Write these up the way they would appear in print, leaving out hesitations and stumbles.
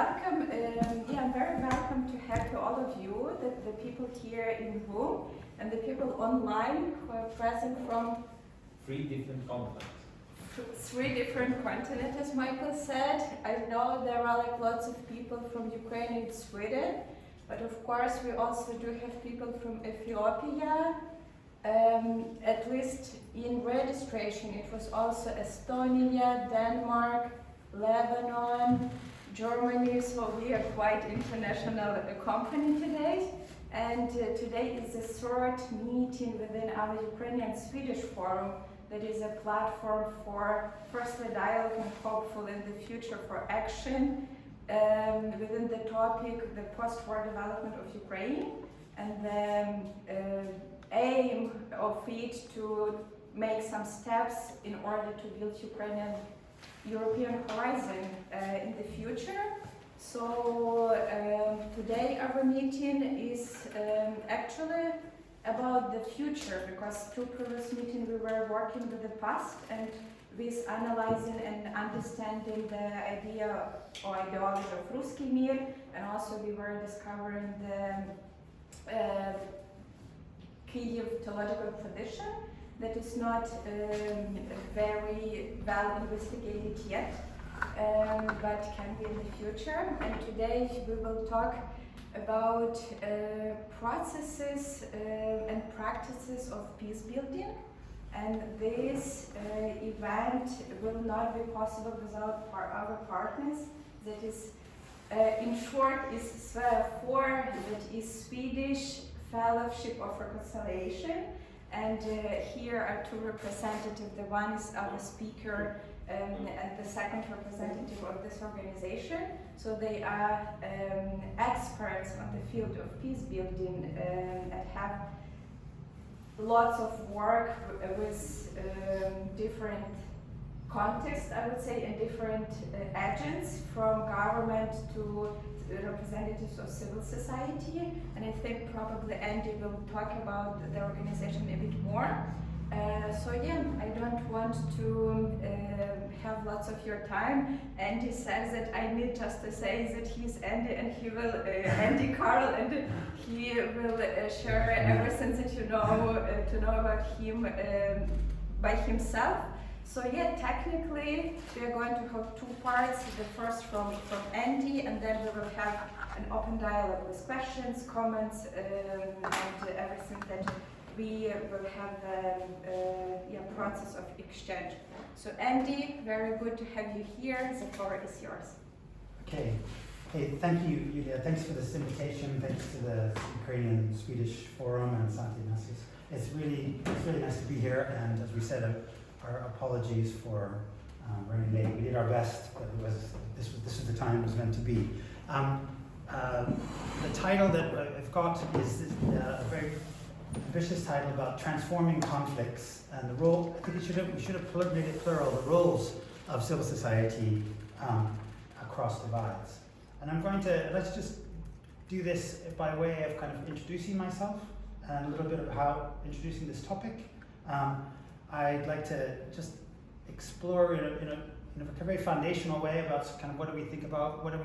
welcome. I'm very welcome to have all of you, the people here in the room and the people online who are present from 3 different continents. 3 different continents, as Michael said. I know there are lots of people from Ukraine and Sweden, but of course we also do have people from Ethiopia. At least in registration, it was also Estonia, Denmark, Lebanon, Germany, so we are quite international company today. And today is the 3rd meeting within our Ukrainian-Swedish Forum. That is a platform for firstly dialogue and hopefully in the future for action within the topic, the post-war development of Ukraine, and the aim of it to make some steps in order to build Ukrainian-European horizon in the future. So today our meeting is actually about the future, because 2 previous meetings we were working with the past and with analyzing and understanding the idea or ideology of Ruski Mir, and also we were discovering the Kyiv theological tradition that is not very well investigated yet, but can be in the future. And today we will talk about processes and practices of peace building. And this event will not be possible without our partners. That is, in short, is SFOR, that is Swedish Fellowship of Reconciliation. And here are 2 representatives. The one is our speaker and the second representative of this organization. So they are experts on the field of peace building and have lots of work with different contexts, I would say, and different agents, from government to representatives of civil society. And I think probably Andy will talk about the organization a bit more. So yeah, I don't want to have lots of your time. Andy says that I need just to say that he's Andy and he will, Andy Carl, and he will share everything that you know to know about him by himself. So yeah, technically we are going to have 2 parts. The first from Andy, and then we will have an open dialogue with questions, comments, and everything that we will have a process of exchange. So Andy, very good to have you here. The floor is yours. Okay. Hey, thank you, Julia. Thanks for this invitation. Thanks to the Ukrainian-Swedish Forum and Sankt Ignatios. It's really nice to be here. And as we said, our apologies for running late. We did our best, but this was the time it was meant to be. The title that I've got is a very ambitious title about transforming conflicts and the role. I think we should have made it plural, the roles of civil society across divides. And let's just do this by way of kind of introducing myself and a little bit of how introducing this topic. I'd like to just explore in a very foundational way about kind of what do we think about, what do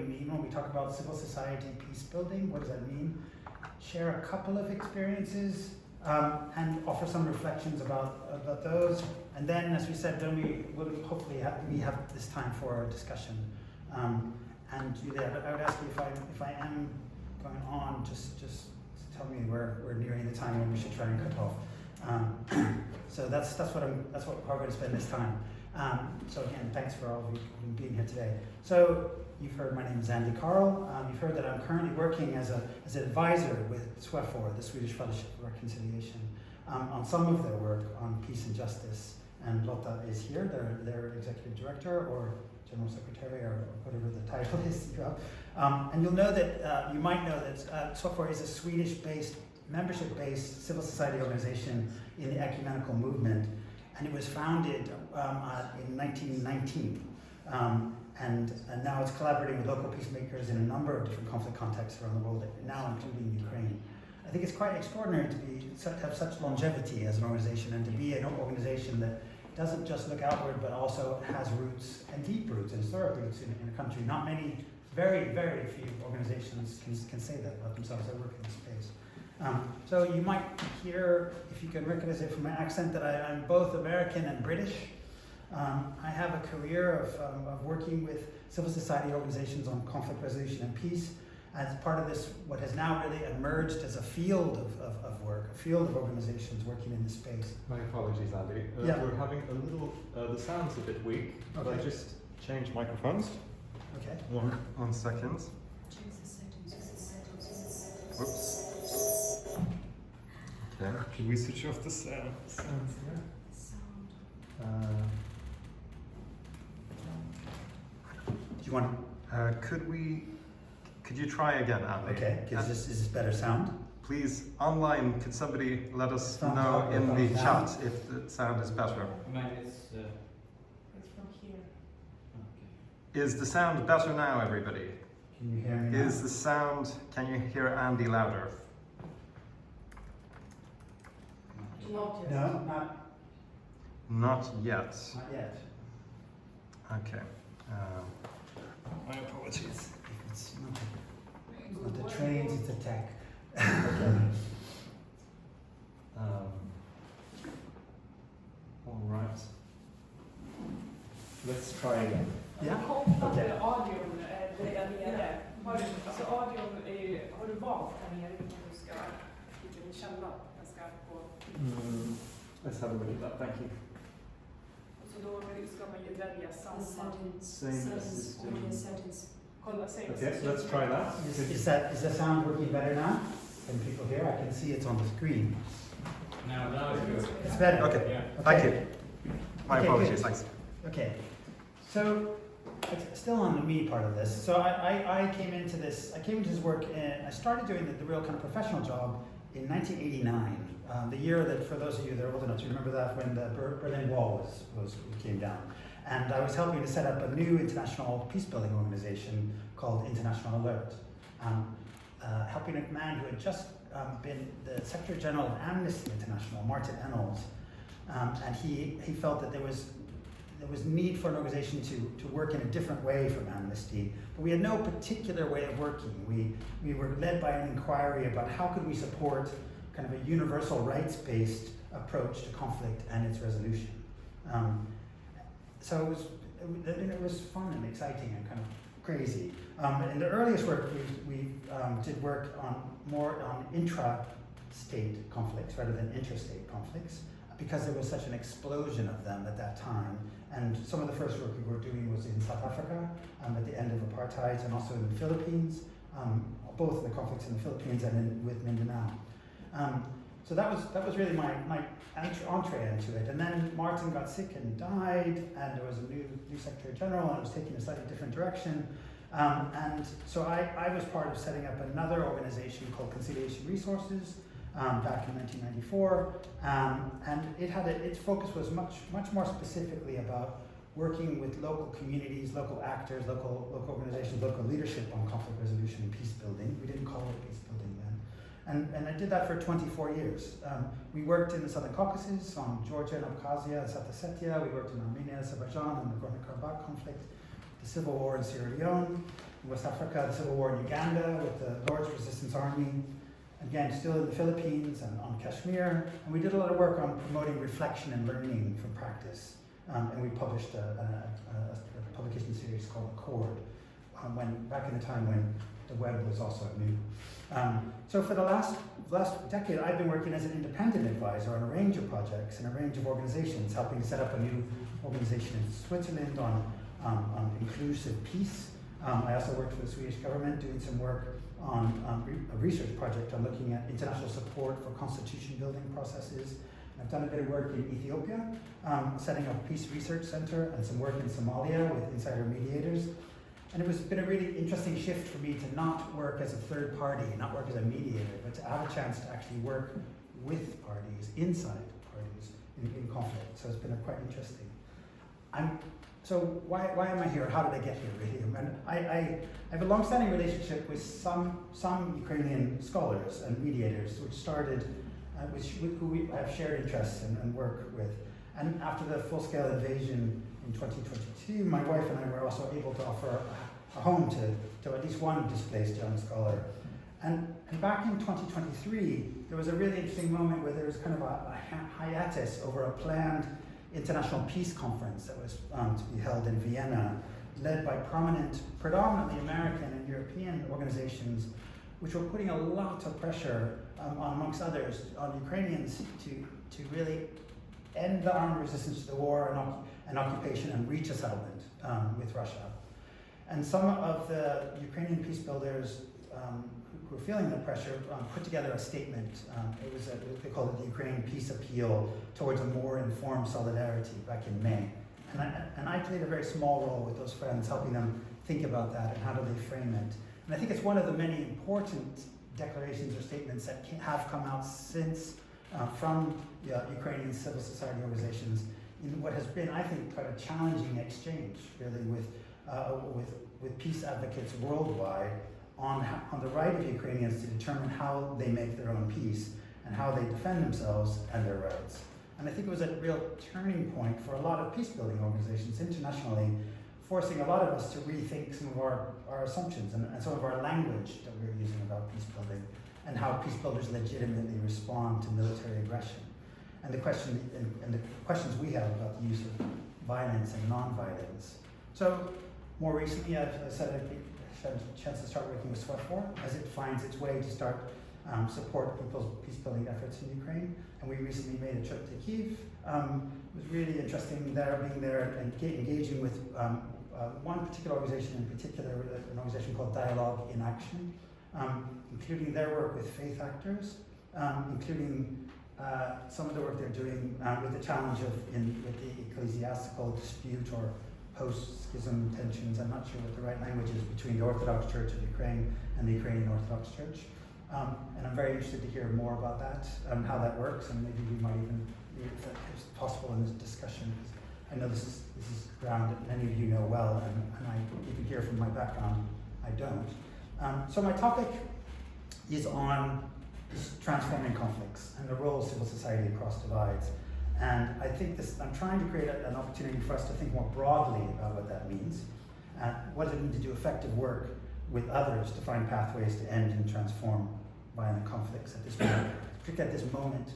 we mean when we talk about civil society peace building, what does that mean? Share a couple of experiences and offer some reflections about those. And then, as we said, then we will hopefully have this time for a discussion. And Julia, I would ask you if I am going on, just tell me we're nearing the time when we should try and cut off. So that's what we're going to spend this time. So again, thanks for all of you being here today. So you've heard my name is Andy Carl. You've heard that I'm currently working as an advisor with SWEFOR, the Swedish Fellowship for Reconciliation, on some of their work on peace and justice. And Lotta is here, their executive director or general secretary or whatever the title is. And you'll know that you might know that SWEFOR is a Swedish-based, membership-based civil society organization in the ecumenical movement. And it was founded in 1919, and now it's collaborating with local peacemakers in a number of different conflict contexts around the world, now including Ukraine. I think it's quite extraordinary to have such longevity as an organization, and to be an organization that doesn't just look outward, but also has roots, and deep roots, and historic roots in a country. Not many Very, very few organizations can say that about themselves that work in this space. So you might hear, if you can recognize it from my accent, that I'm both American and British. I have a career of working with civil society organizations on conflict resolution and peace as part of this, what has now really emerged as a field of work, a field of organizations working in this space. My apologies, Andy. Yeah. We're having a little, the sound's a bit weak. Could I Okay. just change microphones? Okay. One second. Whoops. Okay, can we switch off the sounds here? Do you want? Could you try again, Andy? Okay. Is this better sound? Please, online, could somebody let us Thumbs know up or in the thumbs chat down? if the sound is better? Mine is. It's from here. Okay. Is the sound better now, everybody? Can you hear me now? Is the sound, can you hear Andy louder? Not yet. No, not Not yet. yet. Okay. My apologies. It's not the trains, it's the tech. All right. Let's try again. Ja? Kopplat Okej. till audion, där nere. Alltså audion har du valt här nere vilken du ska, vilken källa den ska på. Let's have a look at that. Thank you. Så då ska man ju välja samma. Same system. Kolla same Okay, system. let's try that. Is the sound working better now? Can people hear? I can see it's on the screen. Now it's good. It's better. Okay. Yeah. Thank you. My Okay, apologies. good. Thanks. Okay. So, it's still on the me part of this. So I came into this. I came into this work. I started doing the real kind of professional job in 1989. The year that, for those of you that are old enough to remember that, when the Berlin Wall came down. And I was helping to set up a new international peace-building organization called International Alert. Helping a man who had just been the Secretary General of Amnesty International, Martin Ennals. And he felt that there was need for an organization to work in a different way from Amnesty, but we had no particular way of working. We were led by an inquiry about how could we support kind of a universal rights-based approach to conflict and its resolution. So it was fun and exciting and kind of crazy. In the earliest work, we did work more on intra-state conflicts rather than interstate conflicts, because there was such an explosion of them at that time. And some of the first work we were doing was in South Africa at the end of apartheid, and also in the Philippines, both the conflicts in the Philippines and with Mindanao. So that was really my entree into it. And then Martin got sick and died, and there was a new Secretary General, and it was taking a slightly different direction. And so I was part of setting up another organization called Conciliation Resources back in 1994, and its focus was much more specifically about working with local communities, local actors, local organizations, local leadership on conflict resolution and peace building. We didn't call it peace building then. And I did that for 24 years. We worked in the Southern Caucasus, on Georgia and Abkhazia and South Ossetia. We worked in Armenia, Azerbaijan, and the Nagorno-Karabakh conflict, the civil war in Sierra Leone, in West Africa, the civil war in Uganda with the Lord's Resistance Army, again, still in the Philippines and on Kashmir. And we did a lot of work on promoting reflection and learning from practice. And we published a publication series called Accord, back in the time when the web was also new. So for the last decade, I've been working as an independent advisor on a range of projects and a range of organizations, helping to set up a new organization in Switzerland on inclusive peace. I also worked for the Swedish government doing some work on a research project on looking at international support for constitution building processes. I've done a bit of work in Ethiopia, setting up a peace research center, and some work in Somalia with insider mediators. And it was been a really interesting shift for me to not work as a third party, not work as a mediator, but to have a chance to actually work with parties, inside parties, in conflict. So it's been quite interesting. So why am I here? How did I get here, really? And I have a long-standing relationship with some Ukrainian scholars and mediators, which started, who we have shared interests and work with. And after the full-scale invasion in 2022, my wife and I were also able to offer a home to at least one displaced young scholar. And back in 2023, there was a really interesting moment where there was kind of a hiatus over a planned international peace conference that was to be held in Vienna, led by prominent, predominantly American and European organizations, which were putting a lot of pressure, amongst others, on Ukrainians to really end the armed resistance to the war and occupation and reach a settlement with Russia. And some of the Ukrainian peace builders who were feeling the pressure put together a statement. They called it the Ukrainian Peace Appeal towards a more informed solidarity back in May. And I played a very small role with those friends, helping them think about that and how do they frame it. And I think it's one of the many important declarations or statements that have come out since from Ukrainian civil society organizations in what has been, I think, quite a challenging exchange, really, with peace advocates worldwide on the right of Ukrainians to determine how they make their own peace and how they defend themselves and their rights. And I think it was a real turning point for a lot of peace-building organizations internationally, forcing a lot of us to rethink some of our assumptions and some of our language that we were using about peace building and how peace builders legitimately respond to military aggression. And the questions we have about the use of violence and non-violence. So more recently, I've had a chance to start working with SWEFOR as it finds its way to start support people's peace-building efforts in Ukraine. And we recently made a trip to Kyiv. It was really interesting being there and engaging with one particular organization in particular, an organization called Dialogue in Action, including their work with faith actors, including some of the work they're doing with the challenge with the ecclesiastical dispute or post-schism tensions. I'm not sure what the right language is between the Orthodox Church of Ukraine and the Ukrainian Orthodox Church. And I'm very interested to hear more about that and how that works, and maybe we might even, if it's possible in this discussion, because I know this is ground that many of you know well, and you can hear from my background, I don't. So my topic is on transforming conflicts and the role of civil society across divides. And I think I'm trying to create an opportunity for us to think more broadly about what that means. What does it mean to do effective work with others to find pathways to end and transform violent conflicts at this moment, particularly at this moment,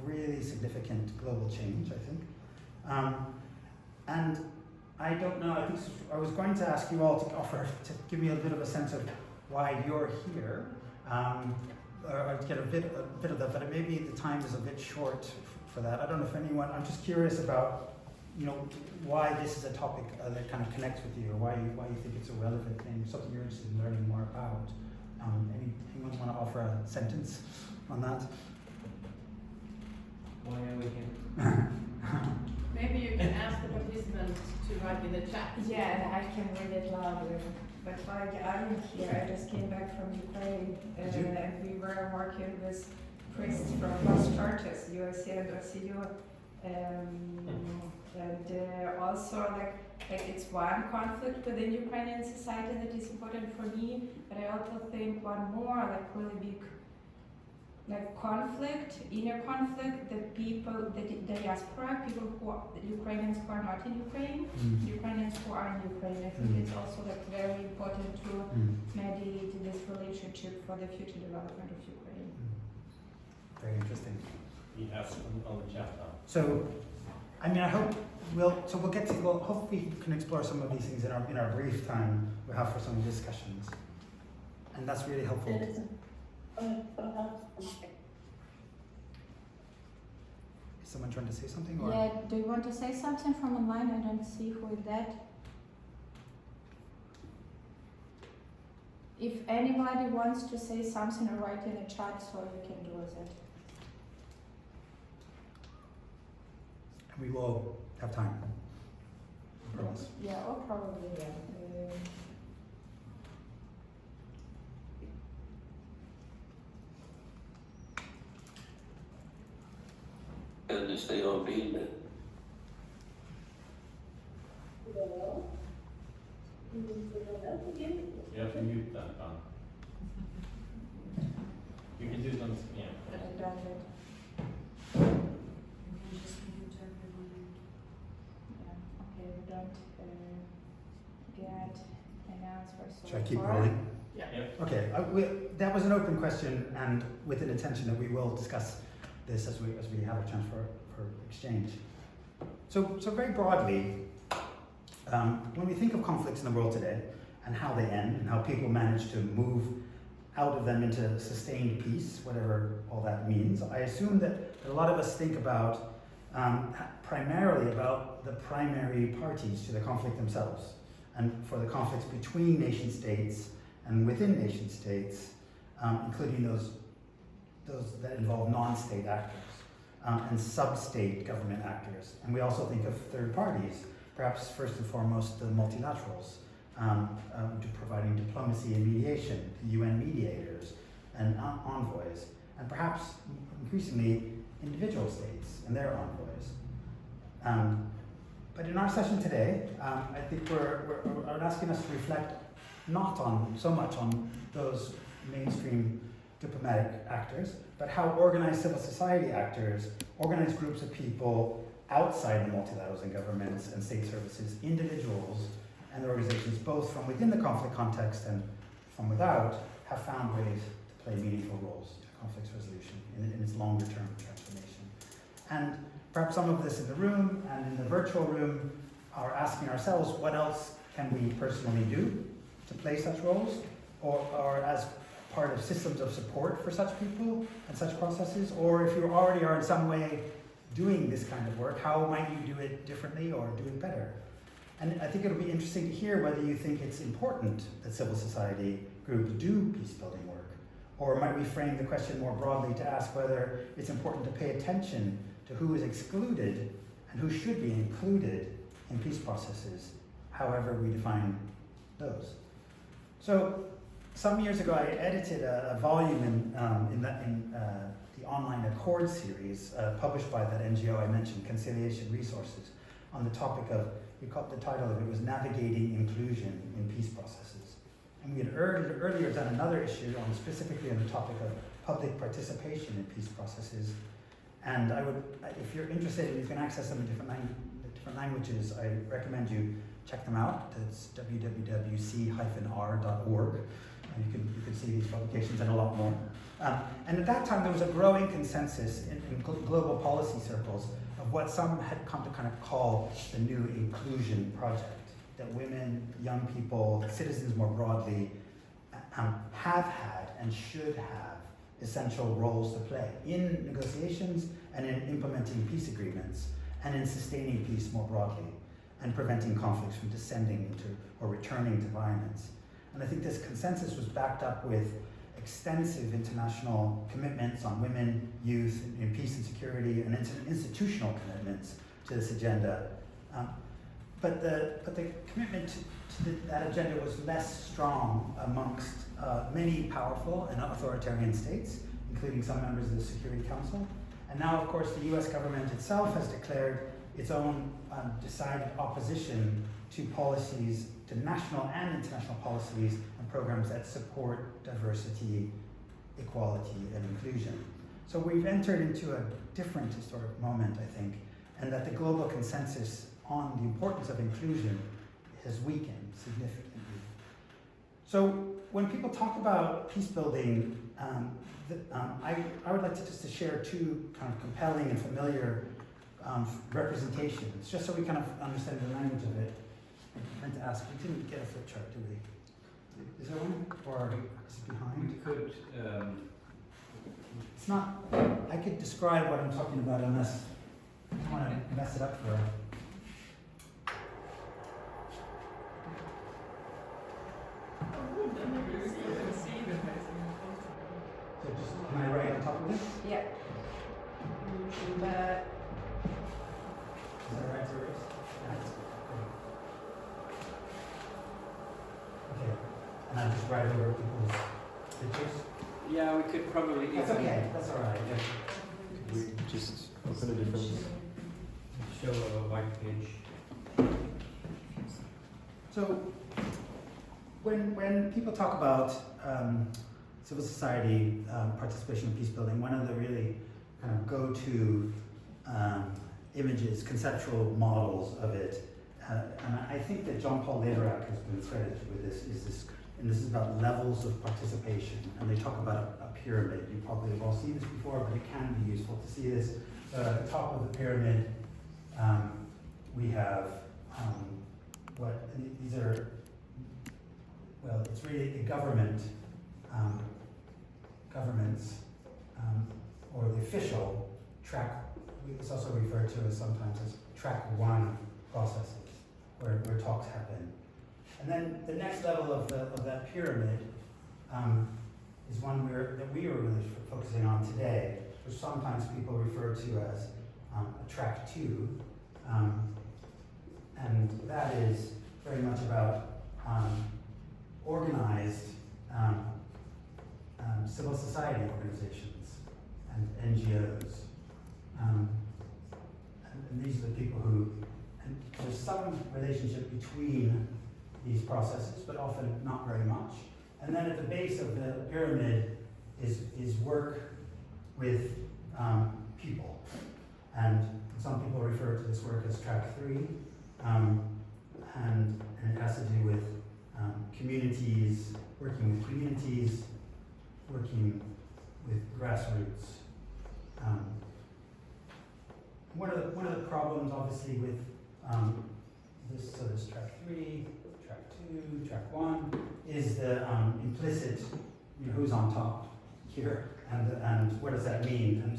really significant global change, I think. And I don't know, I was going to ask you all to give me a bit of a sense of why you're here, or to get a bit of that, but maybe the time is a bit short for that. I don't know if I'm just curious about, why this is a topic that kind of connects with you, or why you think it's a relevant thing, something you're interested in learning more about. Anyone want to offer a sentence on that? Why are we here? Maybe you can ask the participants to write in the chat. Yeah, I can read it louder. But why I'm here, I just came back from Ukraine, and we were working with priests from both churches, USC and OCU, and also like it's one conflict within Ukrainian society that is important for me, but I also think one more really big conflict, inner conflict, the diaspora, people Ukrainians who are not in Ukraine, Ukrainians who are in Ukraine. I think it's also very important to mediate this relationship for the future development of Ukraine. Very interesting. Yes, on the chat now. So, I hope hopefully we can explore some of these things in our brief time we have for some discussions. And that's really helpful. Is someone trying to say something? Or? Yeah, do you want to say something from online? I don't see who is that. If anybody wants to say something, write in the chat so you can do it. We will have time. I promise. Yeah, or probably, yeah. Kan du stay on bilden? You have to mute that one. You can do it on the screen. I've done it. Yeah, okay, we don't get announcements transfer so Should I keep far. rolling? Yeah. Yep. Okay, that was an open question, and with an intention that we will discuss this as we have a chance for exchange. So very broadly, when we think of conflicts in the world today and how they end and how people manage to move out of them into sustained peace, whatever all that means, I assume that a lot of us think about primarily about the primary parties to the conflict themselves, and for the conflicts between nation states and within nation states, including those that involve non-state actors and sub-state government actors. And we also think of third parties, perhaps first and foremost the multilaterals, to providing diplomacy and mediation, the UN mediators and envoys, and perhaps increasingly individual states and their envoys. But in our session today, I think we're asking us to reflect not so much on those mainstream diplomatic actors, but how organized civil society actors, organized groups of people outside the multilaterals and governments and state services, individuals and organizations, both from within the conflict context and from without, have found ways to play meaningful roles to conflict resolution in its longer term transformation. And perhaps some of this in the room and in the virtual room are asking ourselves, what else can we personally do to play such roles, or as part of systems of support for such people and such processes, or if you already are in some way doing this kind of work, how might you do it differently or do it better? And I think it'll be interesting to hear whether you think it's important that civil society groups do peace-building work, or might we frame the question more broadly to ask whether it's important to pay attention to who is excluded and who should be included in peace processes, however we define those. So some years ago, I edited a volume in the online Accord series published by that NGO I mentioned, Conciliation Resources, on the topic of, the title of it was Navigating Inclusion in Peace Processes. And we had earlier done another issue specifically on the topic of public participation in peace processes. And if you're interested and you can access them in different languages, I recommend you check them out. It's www.c-r.org. And you can see these publications and a lot more. And at that time, there was a growing consensus in global policy circles of what some had come to kind of call the new inclusion project, that women, young people, citizens more broadly, have had and should have essential roles to play in negotiations and in implementing peace agreements and in sustaining peace more broadly and preventing conflicts from descending into or returning to violence. And I think this consensus was backed up with extensive international commitments on women, youth, in peace and security, and institutional commitments to this agenda. But the commitment to that agenda was less strong amongst many powerful and authoritarian states, including some members of the Security Council. And now, of course, the US government itself has declared its own decided opposition to policies, to national and international policies and programs that support diversity, equality, and inclusion. So we've entered into a different historic moment, I think, and that the global consensus on the importance of inclusion has weakened significantly. So when people talk about peace building, I would like to just to share two kind of compelling and familiar representations, just so we kind of understand the language of it. I meant to ask, we didn't get a flip chart, did we? Is there one? Or is it behind? We could, It's not, I could describe what I'm talking about unless I want to mess it up for So just, can I write on top of this? Yeah. But Is that right, Doris? Okay, and I'll just write over people's pictures? Yeah, we could probably. That's okay, that's all right. Could we just open a different? show a white page. So, when people talk about civil society participation in peace building, one of the really kind of go-to images, conceptual models of it and I think that John Paul Lederach has been credited with this, and this is about levels of participation, and they talk about a pyramid. You probably have all seen this before, but it can be useful to see this. So at the top of the pyramid, we have these are, well, it's really the governments, or the official track. It's also referred to as sometimes as track 1 processes, where talks happen. And then the next level of that pyramid is one that we are really focusing on today, which sometimes people refer to as a track 2. And that is very much about organized civil society organizations and NGOs. And these are the people who, and there's some relationship between these processes, but often not very much. And then at the base of the pyramid is work with people. And some people refer to this work as track 3, and it has to do with communities, working with communities, working with grassroots. One of the problems, obviously, with this track 3, track 2, track 1, is the implicit, who's on top here, and what does that mean? And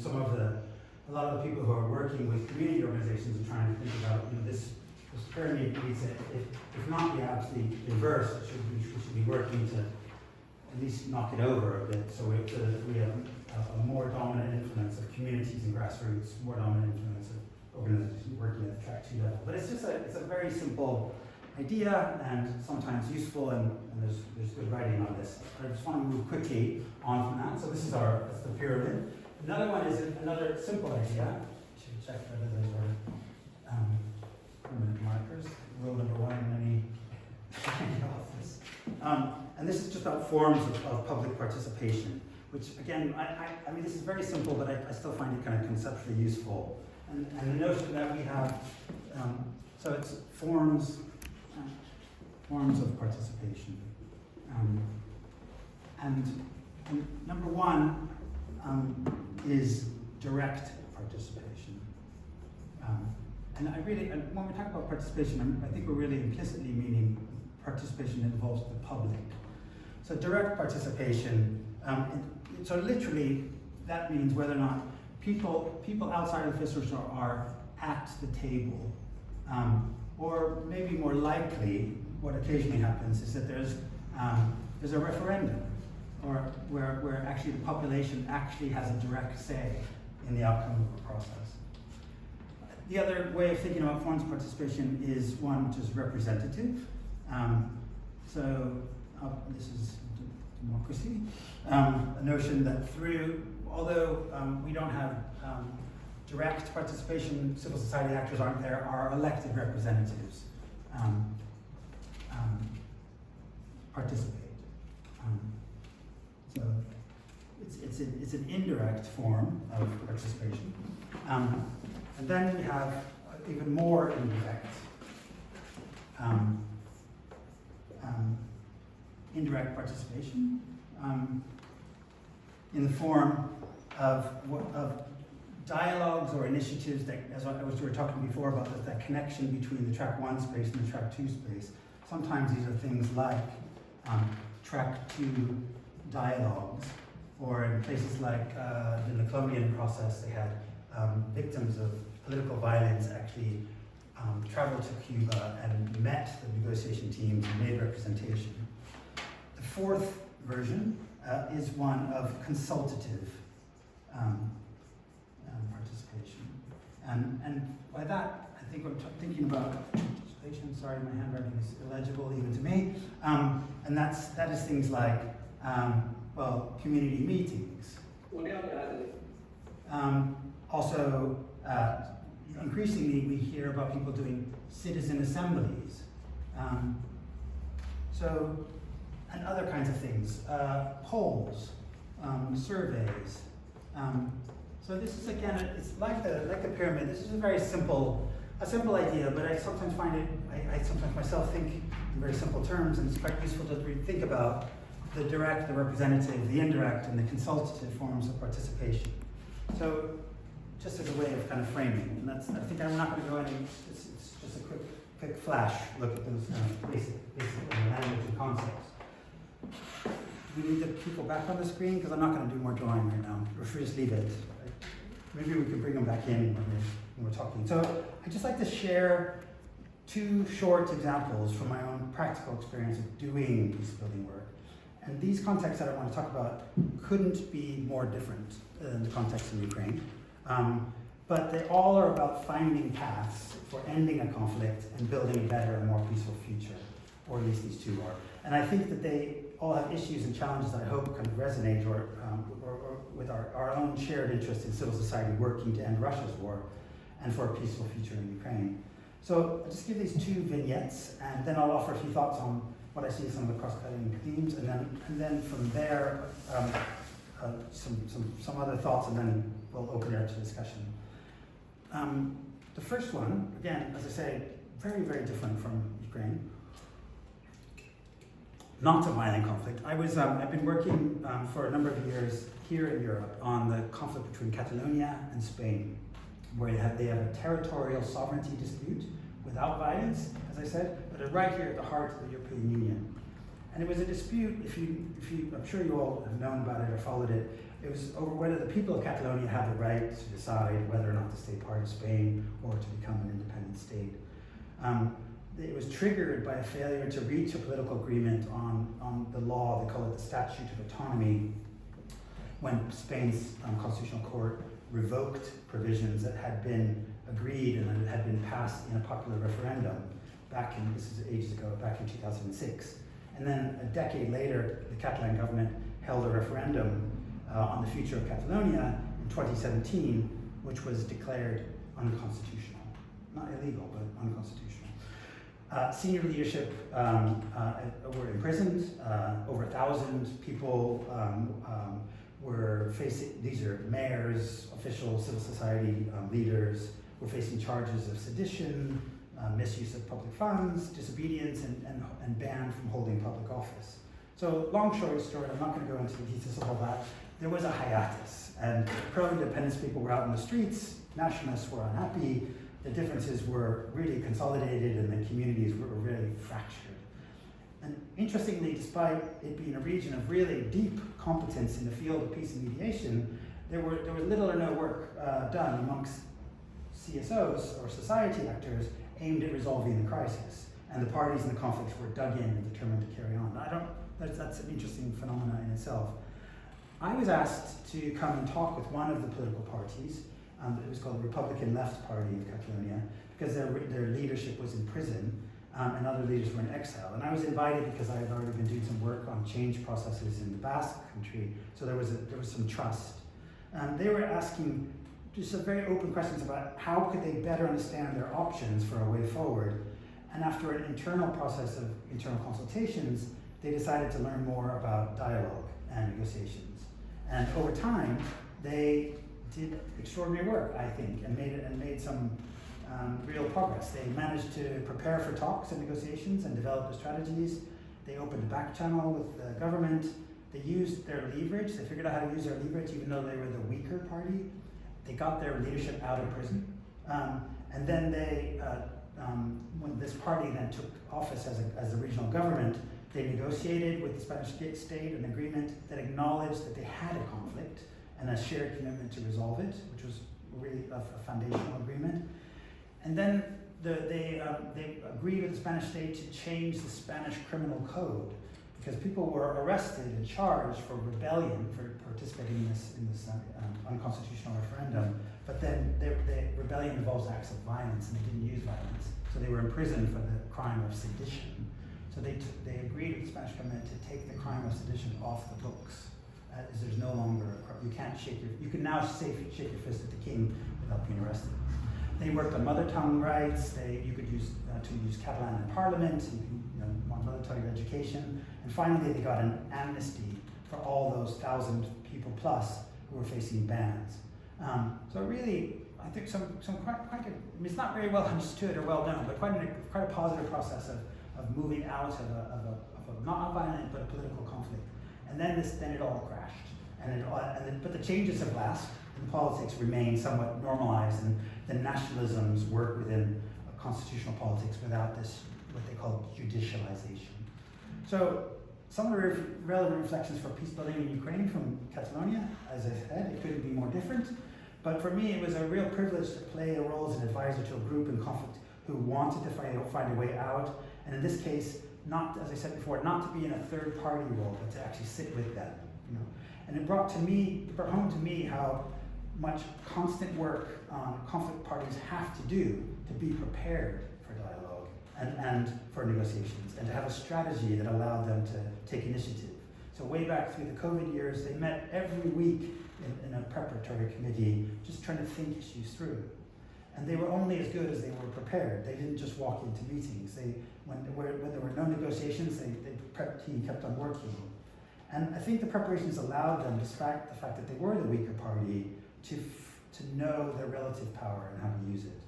a lot of the people who are working with community organizations are trying to think about, this pyramid needs it. If not the absolute inverse, we should be working to at least knock it over a bit, so we have a more dominant influence of communities and grassroots, more dominant influence of organizations working at the track 2 level. But it's a very simple idea and sometimes useful, and there's good writing on this. I just want to move quickly on from that. So that's the pyramid. Another one is another simple idea. Should check whether those are permanent markers. Rule number 1 in any office. And this is just about forms of public participation, which again, I mean, this is very simple, but I still find it kind of conceptually useful. And the notion that we have, so it's forms of participation. And number 1 is direct participation. And when we talk about participation, I think we're really implicitly meaning participation that involves the public. So direct participation, so literally that means whether or not people outside of officials are at the table, or maybe more likely, what occasionally happens is that there's a referendum, or where actually the population actually has a direct say in the outcome of a process. The other way of thinking about forms of participation is one which is representative. This is democracy, a notion that although we don't have direct participation, civil society actors aren't there, our elected representatives participate. So it's an indirect form of participation. And then we have even more indirect participation in the form of dialogues or initiatives that, as we were talking before about that connection between the track 1 space and the track 2 space. Sometimes these are things like track 2 dialogues, or in places like in the Colombian process, they had victims of political violence actually traveled to Cuba and met the negotiation teams and made representation. The 4th version is one of consultative participation. And by that, I think I'm thinking about participation. Sorry, my handwriting is illegible even to me. And that is things like, community meetings. Also, increasingly we hear about people doing citizen assemblies. And other kinds of things, polls, surveys. So this is, again, it's like the pyramid. This is a very simple a simple idea, but I sometimes find it, I sometimes myself think in very simple terms, and it's quite useful to think about the direct, the representative, the indirect, and the consultative forms of participation. So, just as a way of kind of framing, and that's, I think I'm not going to go any, it's just a quick flash look at those basic language and concepts. Do we need the people back on the screen? Because I'm not going to do more drawing right now, or should we just leave it? Maybe we can bring them back in when we're talking. So I'd just like to share 2 short examples from my own practical experience of doing peace building work. And these contexts that I want to talk about couldn't be more different than the context in Ukraine. But they all are about finding paths for ending a conflict and building a better and more peaceful future, or at least these 2 are. And I think that they all have issues and challenges that I hope kind of resonate or with our own shared interest in civil society working to end Russia's war and for a peaceful future in Ukraine. So I'll just give these 2 vignettes, and then I'll offer a few thoughts on what I see as some of the cross-cutting themes, and then from there some other thoughts, and then we'll open it up to discussion. The first one, again, as I say, very, very different from Ukraine. Not a violent conflict. I've been working for a number of years here in Europe on the conflict between Catalonia and Spain, where they have a territorial sovereignty dispute without violence, as I said, but right here at the heart of the European Union. And it was a dispute, I'm sure you all have known about it or followed it. It was over whether the people of Catalonia had the right to decide whether or not to stay part of Spain or to become an independent state. It was triggered by a failure to reach a political agreement on the law, they call it the Statute of Autonomy, when Spain's Constitutional Court revoked provisions that had been agreed and had been passed in a popular referendum this is ages ago, back in 2006. And then a decade later, the Catalan government held a referendum on the future of Catalonia in 2017, which was declared unconstitutional. Not illegal, but unconstitutional. Senior leadership were imprisoned. Over 1,000 people were facing, these are mayors, officials, civil society leaders, were facing charges of sedition, misuse of public funds, disobedience, and banned from holding public office. So long story, I'm not going to go into the details of all that. There was a hiatus, and pro-independence people were out in the streets, nationalists were unhappy, the differences were really consolidated and the communities were really fractured. And interestingly, despite it being a region of really deep competence in the field of peace and mediation, there was little or no work done amongst CSOs or society actors aimed at resolving the crisis. And the parties in the conflicts were dug in and determined to carry on. That's an interesting phenomenon in itself. I was asked to come and talk with one of the political parties. It was called the Republican Left Party of Catalonia, because their leadership was in prison and other leaders were in exile. And I was invited because I had already been doing some work on change processes in the Basque country, so there was some trust. They were asking just some very open questions about how could they better understand their options for a way forward. And after an internal process of internal consultations, they decided to learn more about dialogue and negotiations. And over time, they did extraordinary work, I think, and made some real progress. They managed to prepare for talks and negotiations and develop the strategies. They opened a back channel with the government. They used their leverage. They figured out how to use their leverage, even though they were the weaker party. They got their leadership out of prison. And then they, when this party then took office as a regional government, they negotiated with the Spanish state an agreement that acknowledged that they had a conflict and a shared commitment to resolve it, which was really a foundational agreement. And then they agreed with the Spanish state to change the Spanish criminal code, because people were arrested and charged for rebellion, for participating in this unconstitutional referendum. But then the rebellion involves acts of violence, and they didn't use violence. So they were imprisoned for the crime of sedition. So they agreed with the Spanish government to take the crime of sedition off the books. As there's no longer, you can now shake your fist at the king without being arrested. They worked on mother tongue rights. You could use Catalan in parliament. You can want mother tongue education. And finally, they got an amnesty for all those 1,000 people plus who were facing bans. So really, I think some quite good, I mean, it's not very well understood or well known, but quite a positive process of moving out of a not a violent but a political conflict. And then it all crashed. But the changes have lasted, and politics remain somewhat normalized, and the nationalisms work within constitutional politics without this, what they call judicialization. So some of the relevant reflections for peace building in Ukraine from Catalonia, as I said, it couldn't be more different. But for me, it was a real privilege to play a role as an advisor to a group in conflict who wanted to find a way out. And in this case, not, as I said before, not to be in a third party role, but to actually sit with them. You know? And it brought home to me how much constant work conflict parties have to do to be prepared for dialogue and for negotiations, and to have a strategy that allowed them to take initiative. So way back through the COVID years, they met every week in a preparatory committee, just trying to think issues through. And they were only as good as they were prepared. They didn't just walk into meetings. When there were no negotiations, the prep team kept on working. And I think the preparations allowed them, despite the fact that they were the weaker party, to know their relative power and how to use it.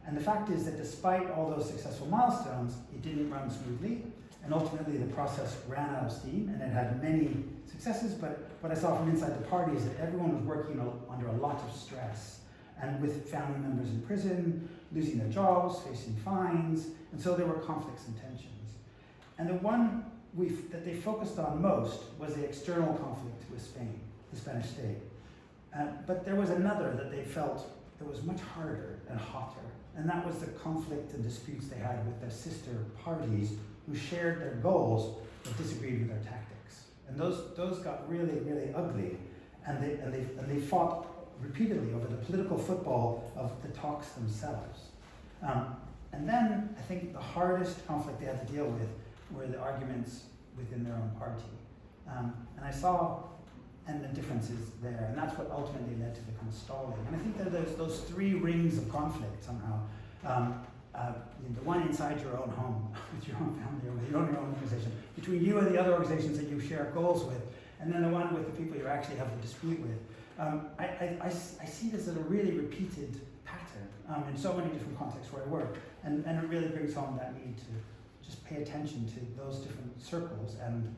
And the fact is that despite all those successful milestones, it didn't run smoothly. And ultimately, the process ran out of steam, and it had many successes. But what I saw from inside the party is that everyone was working under a lot of stress, and with family members in prison, losing their jobs, facing fines, and so there were conflicts and tensions. And the one that they focused on most was the external conflict with Spain, the Spanish state. But there was another that they felt that was much harder and hotter, and that was the conflict and disputes they had with their sister parties who shared their goals but disagreed with their tactics. And those got really, really ugly, and they fought repeatedly over the political football of the talks themselves. And then I think the hardest conflict they had to deal with were the arguments within their own party. And I saw the differences there, and that's what ultimately led to the kind of stalling. And I think that there's those three rings of conflict somehow. The one inside your own home, with your own family, or with your own organization, between you and the other organizations that you share goals with, and then the one with the people you actually have a dispute with. I see this as a really repeated pattern in so many different contexts where I work, and it really brings home that need to just pay attention to those different circles, and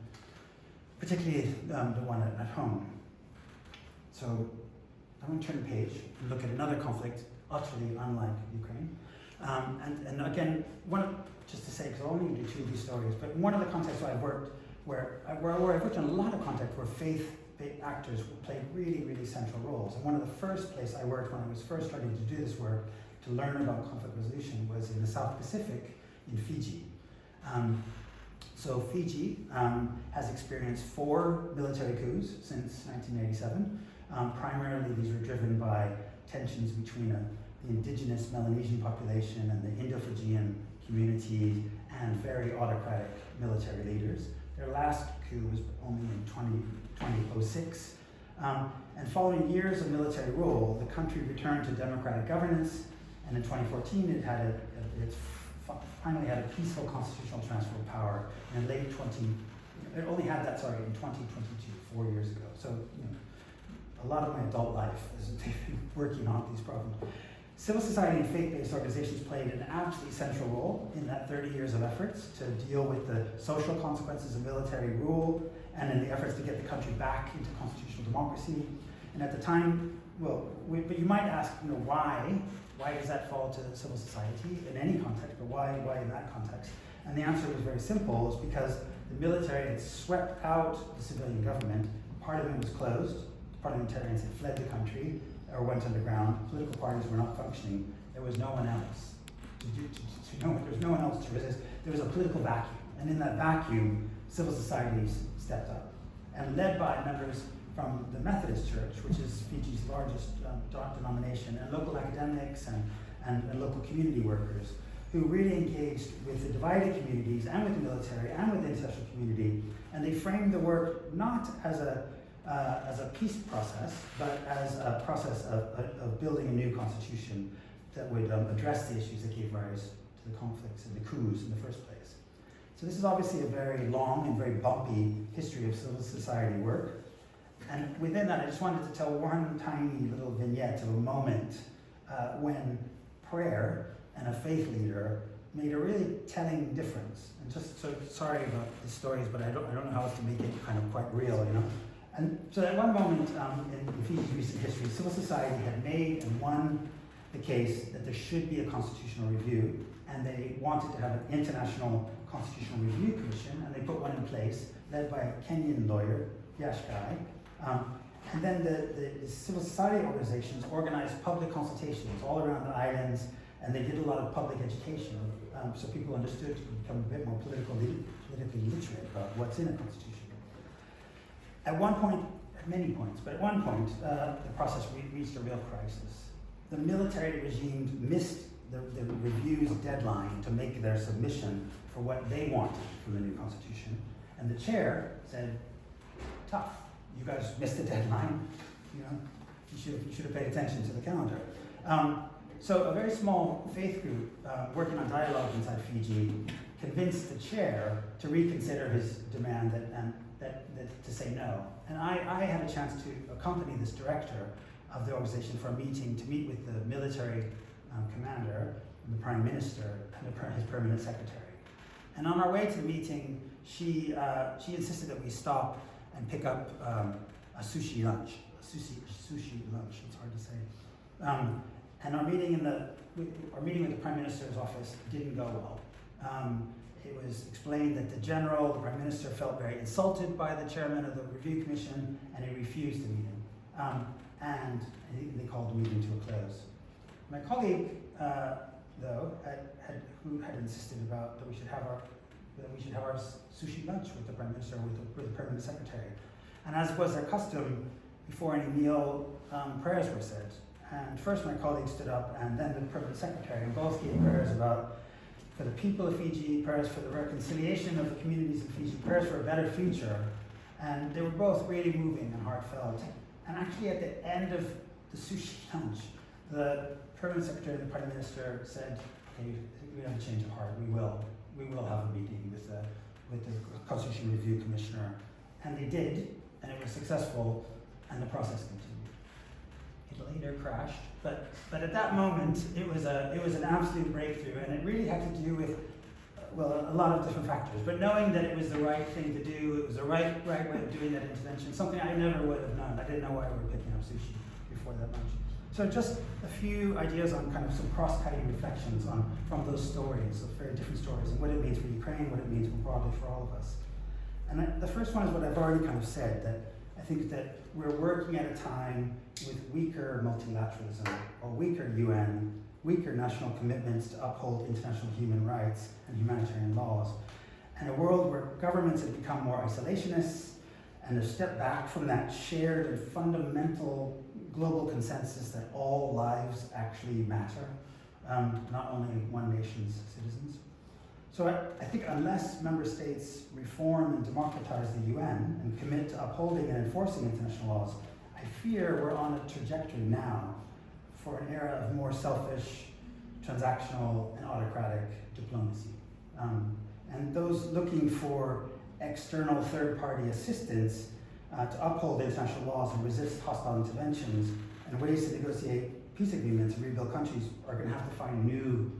particularly the one at home. So I'm going to turn the page and look at another conflict utterly unlike Ukraine. And again, just to say, because I'll only do two of these stories, but one of the contexts where I've worked, where I've worked in a lot of contexts where faith actors played really, really central roles. And one of the first places I worked when I was first starting to do this work to learn about conflict resolution was in the South Pacific in Fiji. So Fiji has experienced 4 military coups since 1987. Primarily these were driven by tensions between the indigenous Melanesian population and the Indo-Fijian community and very autocratic military leaders. Their last coup was only in 2006. And following years of military rule, the country returned to democratic governance, and in 2014 it finally had a peaceful constitutional transfer of power. And in it only had that, in 2022, 4 years ago. So, a lot of my adult life is working on these problems. Civil society and faith-based organizations played an absolutely central role in that 30 years of efforts to deal with the social consequences of military rule and in the efforts to get the country back into constitutional democracy. And at the time, but you might ask, why? Why does that fall to civil society in any context, but why in that context? And the answer was very simple. It's because the military had swept out the civilian government. Parliament was closed. Parliamentarians had fled the country or went underground. Political parties were not functioning. There was no one else there was no one else to resist. There was a political vacuum. And in that vacuum, civil societies stepped up. And led by members from the Methodist Church, which is Fiji's largest denomination, and local academics and local community workers, who really engaged with the divided communities and with the military and with the international community. And they framed the work not as a peace process, but as a process of building a new constitution that would address the issues that gave rise to the conflicts and the coups in the first place. So this is obviously a very long and very bumpy history of civil society work. And within that, I just wanted to tell one tiny little vignette of a moment when prayer and a faith leader made a really telling difference. And just so sorry about the stories, but I don't know how else to make it kind of quite real, you know. And so at one moment in Fiji's recent history, civil society had made and won the case that there should be a constitutional review, and they wanted to have an international constitutional review commission, and they put one in place, led by a Kenyan lawyer, Yashkai. And then the civil society organizations organized public consultations all around the islands, and they did a lot of public education, so people understood to become a bit more politically literate about what's in a constitution. At one point, at many points, but at one point, the process reached a real crisis. The military regime missed the review's deadline to make their submission for what they wanted from the new constitution, and the chair said, "Tough, you guys missed the deadline. You know, you should have paid attention to the calendar." So a very small faith group working on dialogue inside Fiji convinced the chair to reconsider his demand that to say no. And I had a chance to accompany this director of the organization for a meeting to meet with the military commander, the prime minister, and his permanent secretary. And on our way to the meeting, she insisted that we stop and pick up a sushi lunch. Sushi lunch, it's hard to say. And our meeting with the Prime Minister's office didn't go well. It was explained that the Prime Minister, felt very insulted by the chairman of the Review Commission, and he refused the meeting. And they called the meeting to a close. My colleague, though, who had insisted about that we should have our sushi lunch with the Prime Minister, with the Permanent Secretary. And as was their custom, before any meal, prayers were said. And first my colleague stood up, and then the Permanent Secretary, and both gave prayers for the people of Fiji, prayers for the reconciliation of the communities of Fiji, prayers for a better future. And they were both really moving and heartfelt. And actually at the end of the sushi lunch, the Permanent Secretary and the Prime Minister said, "Okay, we have a change of heart. We will have a meeting with the Constitution Review Commissioner." And they did, and it was successful, and the process continued. It later crashed, but at that moment, it was an absolute breakthrough, and it really had to do with, well, a lot of different factors. But knowing that it was the right thing to do, it was the right way of doing that intervention, something I never would have known. I didn't know why we were picking up sushi before that lunch. So just a few ideas on kind of some cross-cutting reflections from those stories, of very different stories, and what it means for Ukraine, what it means more broadly for all of us. And the first one is what I've already kind of said, that I think that we're working at a time with weaker multilateralism, or weaker UN, weaker national commitments to uphold international human rights and humanitarian laws, and a world where governments have become more isolationist and have stepped back from that shared and fundamental global consensus that all lives actually matter, not only one nation's citizens. So I think unless member states reform and democratize the UN and commit to upholding and enforcing international laws, I fear we're on a trajectory now for an era of more selfish, transactional, and autocratic diplomacy. And those looking for external third-party assistance to uphold international laws and resist hostile interventions and ways to negotiate peace agreements and rebuild countries are going to have to find new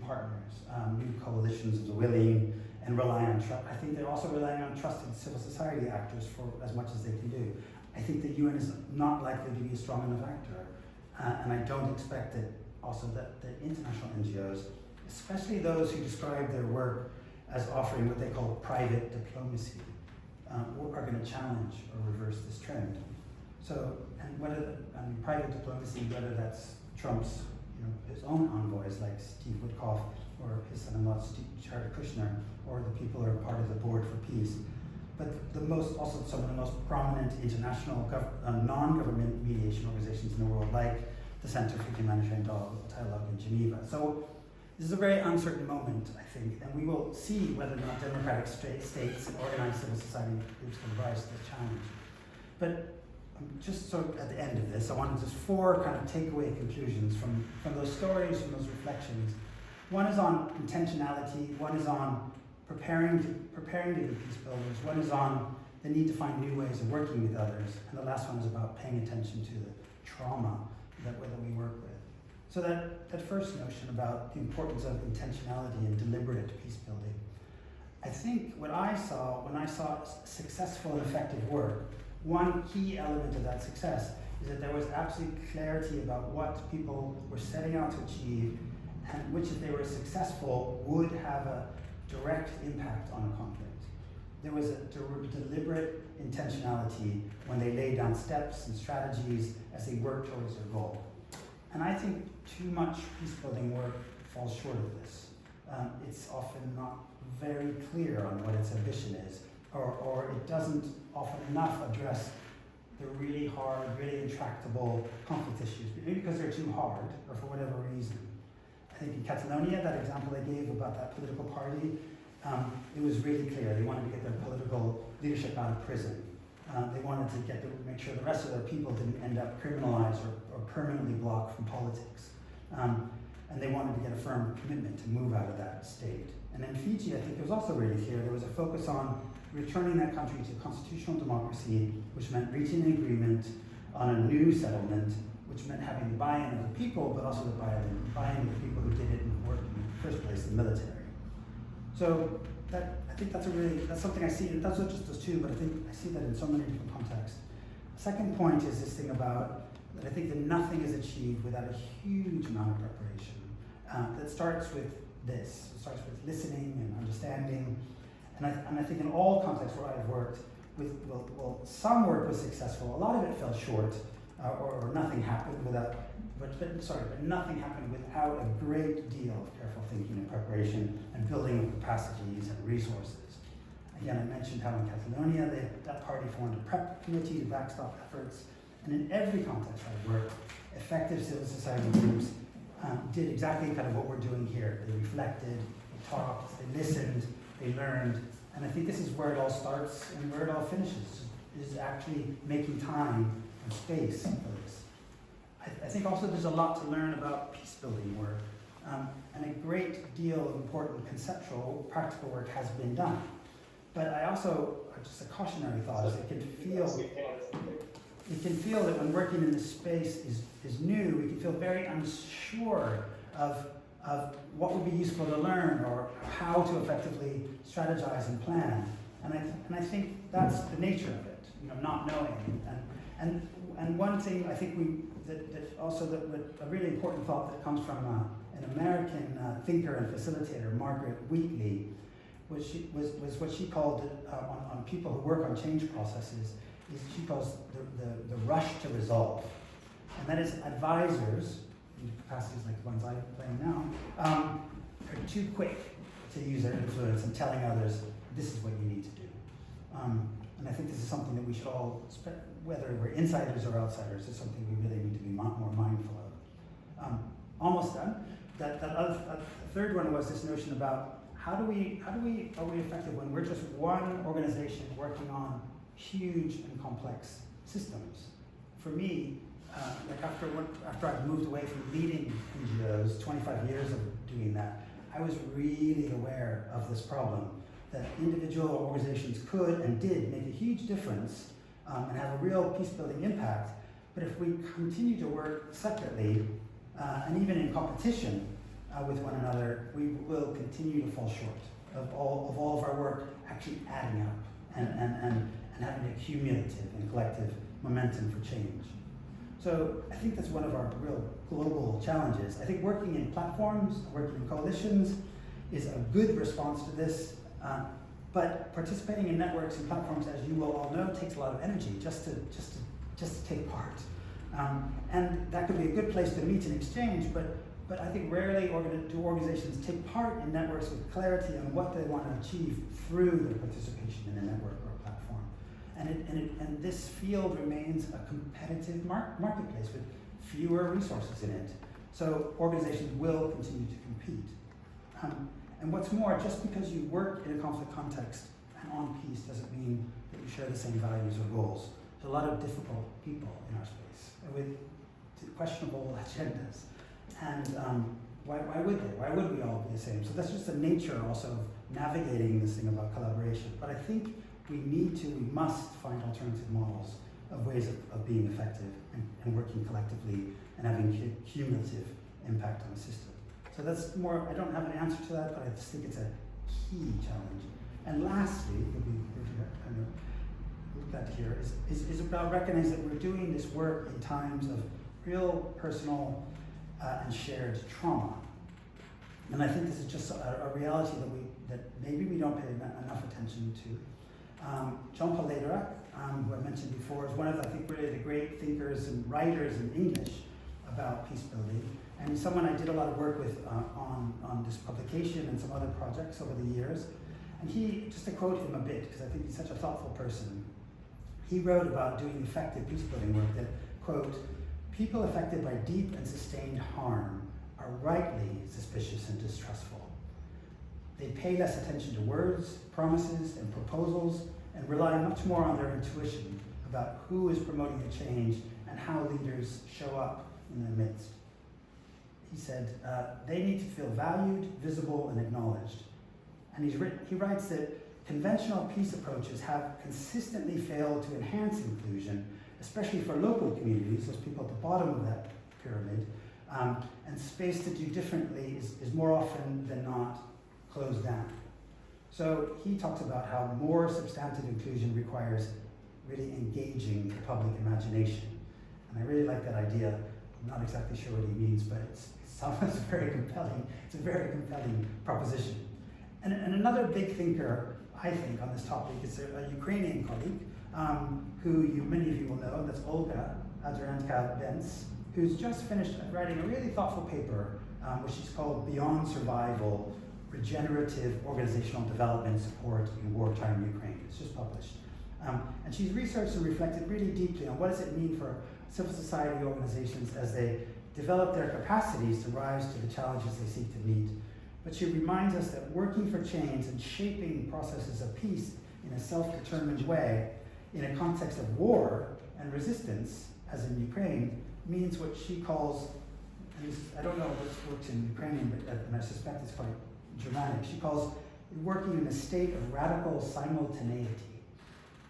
partners, new coalitions of the willing, and rely on trust. I think they're also relying on trusted civil society actors for as much as they can do. I think the UN is not likely to be a strong enough actor, and I don't expect that also that the international NGOs, especially those who describe their work as offering what they call private diplomacy, are going to challenge or reverse this trend. So, and private diplomacy, whether that's Trump's, his own envoys like Steve Witkoff or his son-in-law Jared Kushner, or the people who are part of the Board for Peace, but also some of the most prominent international non-government mediation organizations in the world, like the Center for Humanitarian Dialogue in Geneva. So this is a very uncertain moment, I think, and we will see whether or not democratic states and organized civil society groups can rise to the challenge. But just sort of at the end of this, I wanted just 4 kind of takeaway conclusions from those stories, from those reflections. One is on intentionality, one is on preparing to be peace builders, one is on the need to find new ways of working with others, and the last one is about paying attention to the trauma that we work with. So that first notion about the importance of intentionality and deliberate peace building, I think what I saw when I saw successful and effective work, one key element of that success is that there was absolute clarity about what people were setting out to achieve, and which, if they were successful, would have a direct impact on a conflict. There was a deliberate intentionality when they laid down steps and strategies as they worked towards their goal. And I think too much peace-building work falls short of this. It's often not very clear on what its ambition is, or it doesn't often enough address the really hard, really intractable conflict issues, maybe because they're too hard, or for whatever reason. I think in Catalonia, that example I gave about that political party, it was really clear. They wanted to get their political leadership out of prison. They wanted to make sure the rest of their people didn't end up criminalized or permanently blocked from politics. And they wanted to get a firm commitment to move out of that state. And in Fiji, I think it was also really clear, there was a focus on returning that country to constitutional democracy, which meant reaching an agreement on a new settlement, which meant having the buy-in of the people, but also the buy-in of the people who did it and worked in the first place, the military. So I think that's something I see, and that's not just those two, but I think I see that in so many different contexts. The second point is this thing about that I think that nothing is achieved without a huge amount of preparation. That starts with this. It starts with listening and understanding. And I think in all contexts where I've worked, some work was successful. A lot of it fell short, or nothing happened without. But nothing happened without a great deal of careful thinking and preparation and building of capacities and resources. Again, I mentioned how in Catalonia that party formed a prep committee to backstop efforts. And in every context I've worked, effective civil society groups did exactly kind of what we're doing here. They reflected, they talked, they listened, they learned. And I think this is where it all starts and where it all finishes, is actually making time and space for this. I think also there's a lot to learn about peace-building work, and a great deal of important conceptual, practical work has been done. But I also, just a cautionary thought, is it can feel that when working in this space is new, we can feel very unsure of what would be useful to learn or how to effectively strategize and plan. And I think that's the nature of it, not knowing. And one thing I think a really important thought that comes from an American thinker and facilitator, Margaret Wheatley, was what she called on people who work on change processes, is she calls the rush to resolve. And that is advisors, in capacities like the ones I'm playing now, are too quick to use their influence in telling others, this is what you need to do. And I think this is something that we should all, whether we're insiders or outsiders, is something we really need to be more mindful of. Almost done. That third one was this notion about are we effective when we're just one organization working on huge and complex systems? For me, after I've moved away from leading NGOs, 25 years of doing that, I was really aware of this problem, that individual organizations could and did make a huge difference and have a real peace-building impact. But if we continue to work separately, and even in competition with one another, we will continue to fall short of all of our work actually adding up and having a cumulative and collective momentum for change. So I think that's one of our real global challenges. I think working in platforms, working in coalitions is a good response to this, but participating in networks and platforms, as you will all know, takes a lot of energy just to take part. And that could be a good place to meet and exchange, but I think rarely do organizations take part in networks with clarity on what they want to achieve through their participation in a network or a platform. And this field remains a competitive marketplace with fewer resources in it. So organizations will continue to compete. And what's more, just because you work in a conflict context and on peace doesn't mean that you share the same values or goals. There's a lot of difficult people in our space with questionable agendas. And why would they? Why would we all be the same? So that's just the nature also of navigating this thing about collaboration. But I think we must find alternative models of ways of being effective and working collectively and having cumulative impact on the system. So that's more, I don't have an answer to that, but I just think it's a key challenge. And lastly, that we kind of looked at here, is about recognizing that we're doing this work in times of real personal and shared trauma. And I think this is just a reality that maybe we don't pay enough attention to. John Paul Lederach, who I mentioned before, is one of, I think, really the great thinkers and writers in English about peace building. And he's someone I did a lot of work with on this publication and some other projects over the years. And he, just to quote him a bit, because I think he's such a thoughtful person, he wrote about doing effective peace building work that, quote, people affected by deep and sustained harm are rightly suspicious and distrustful. They pay less attention to words, promises, and proposals, and rely much more on their intuition about who is promoting the change and how leaders show up in their midst. He said, they need to feel valued, visible, and acknowledged. And he writes that conventional peace approaches have consistently failed to enhance inclusion, especially for local communities, those people at the bottom of that pyramid, and space to do differently is more often than not closed down. So he talks about how more substantive inclusion requires really engaging the public imagination. And I really like that idea. I'm not exactly sure what he means, but it's very compelling. It's a very compelling proposition. And another big thinker, I think, on this topic is a Ukrainian colleague, who many of you will know, that's Olga Adoranka-Bence, who's just finished writing a really thoughtful paper, which she's called Beyond Survival, Regenerative Organizational Development Support in Wartime Ukraine. It's just published. And she's researched and reflected really deeply on what does it mean for civil society organizations as they develop their capacities to rise to the challenges they seek to meet. But she reminds us that working for change and shaping processes of peace in a self-determined way in a context of war and resistance, as in Ukraine, means what she calls, I don't know if this works in Ukrainian, but I suspect it's quite Germanic. She calls working in a state of radical simultaneity.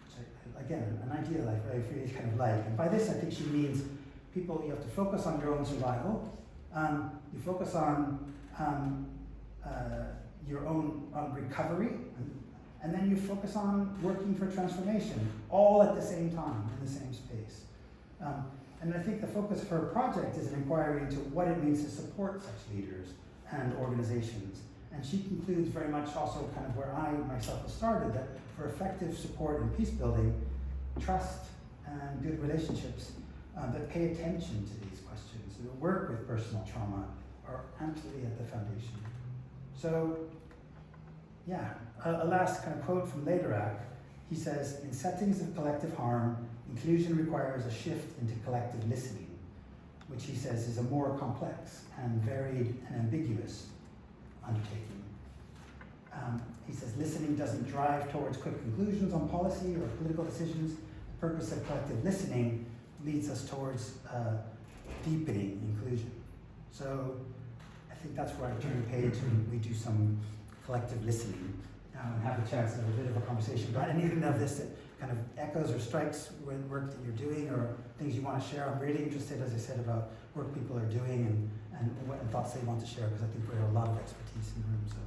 Which again, an idea I really kind of like. And by this, I think she means people, you have to focus on your own survival. You focus on your own recovery, and then you focus on working for transformation, all at the same time, in the same space. And I think the focus of her project is an inquiry into what it means to support such leaders and organizations. And she concludes very much also kind of where I myself have started, that for effective support in peace building, trust and good relationships that pay attention to these questions, that work with personal trauma, are absolutely at the foundation. So, yeah, a last kind of quote from Lederach. He says, in settings of collective harm, inclusion requires a shift into collective listening, which he says is a more complex and varied and ambiguous undertaking. He says listening doesn't drive towards quick conclusions on policy or political decisions. The purpose of collective listening leads us towards deepening inclusion. So I think that's where I turn the page and we do some collective listening and have a chance to have a bit of a conversation about anything of this that kind of echoes or strikes with work that you're doing or things you want to share. I'm really interested, as I said, about work people are doing and what thoughts they want to share, because I think we have a lot of expertise in the room. So